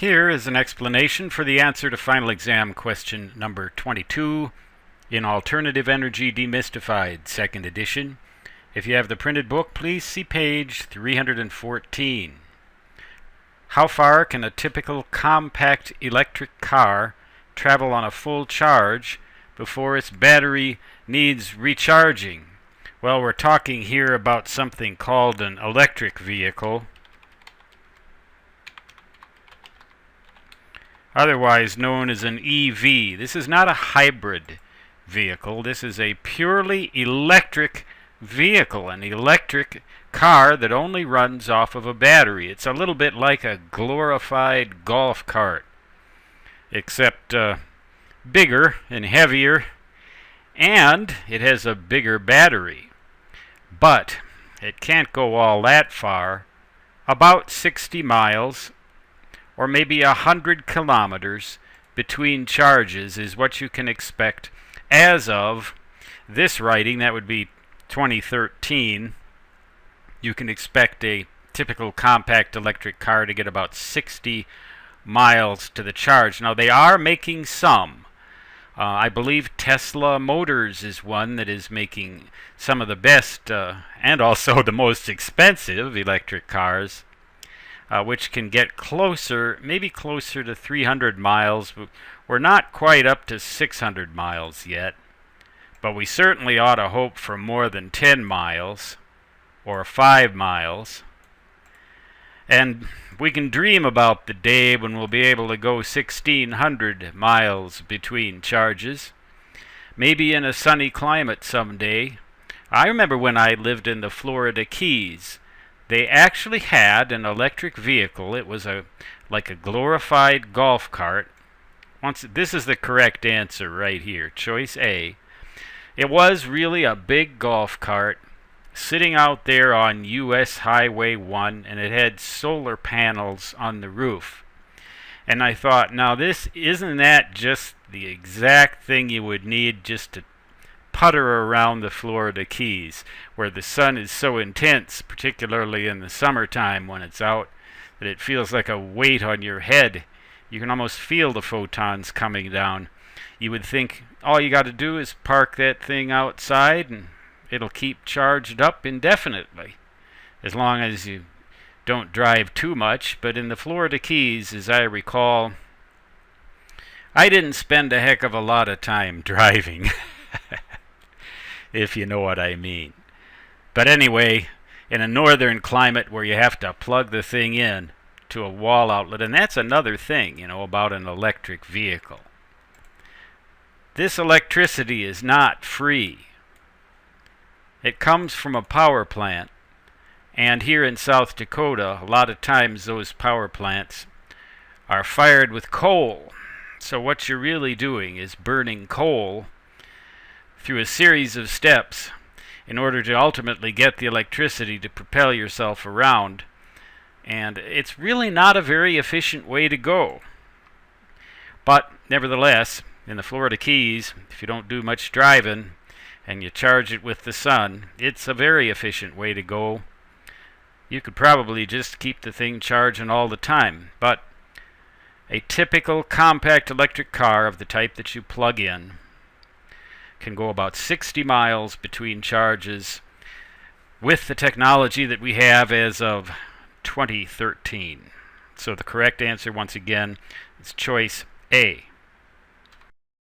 Here is an explanation for the answer to final exam question number 22 in Alternative Energy Demystified, 2nd edition. If you have the printed book, please see page 314. How far can a typical compact electric car travel on a full charge before its battery needs recharging? Well, we're talking here about something called an electric vehicle, otherwise known as an EV. This is not a hybrid vehicle. This is a purely electric vehicle, an electric car that only runs off of a battery. It's a little bit like a glorified golf cart, except bigger and heavier, and it has a bigger battery. But it can't go all that far. About 60 miles or maybe 100 kilometers between charges is what you can expect as of this writing. That would be 2013. You can expect a typical compact electric car to get about 60 miles to the charge. Now, they are making some. I believe Tesla Motors is one that is making some of the best and also the most expensive electric cars, which can get closer, maybe closer to 300 miles. We're not quite up to 600 miles yet, but we certainly ought to hope for more than 10 miles or 5 miles. And we can dream about the day when we'll be able to go 1,600 miles between charges, maybe in a sunny climate someday. I remember when I lived in the Florida Keys, they actually had an electric vehicle. It was like a glorified golf cart. This is the correct answer right here, choice A. It was really a big golf cart sitting out there on US Highway 1, and it had solar panels on the roof. And I thought, now isn't that just the exact thing you would need just to putter around the Florida Keys, where the sun is so intense, particularly in the summertime when it's out, that it feels like a weight on your head. You can almost feel the photons coming down. You would think all you got to do is park that thing outside and it'll keep charged up indefinitely, as long as you don't drive too much. But in the Florida Keys, as I recall, I didn't spend a heck of a lot of time driving, if you know what I mean. But anyway, in a northern climate where you have to plug the thing in to a wall outlet, and that's another thing, about an electric vehicle. This electricity is not free. It comes from a power plant, and here in South Dakota, a lot of times those power plants are fired with coal. So what you're really doing is burning coal through a series of steps in order to ultimately get the electricity to propel yourself around. And it's really not a very efficient way to go. But nevertheless, in the Florida Keys, if you don't do much driving and you charge it with the sun, it's a very efficient way to go. You could probably just keep the thing charging all the time. But a typical compact electric car of the type that you plug in can go about 60 miles between charges with the technology that we have as of 2013. So the correct answer, once again, is choice A.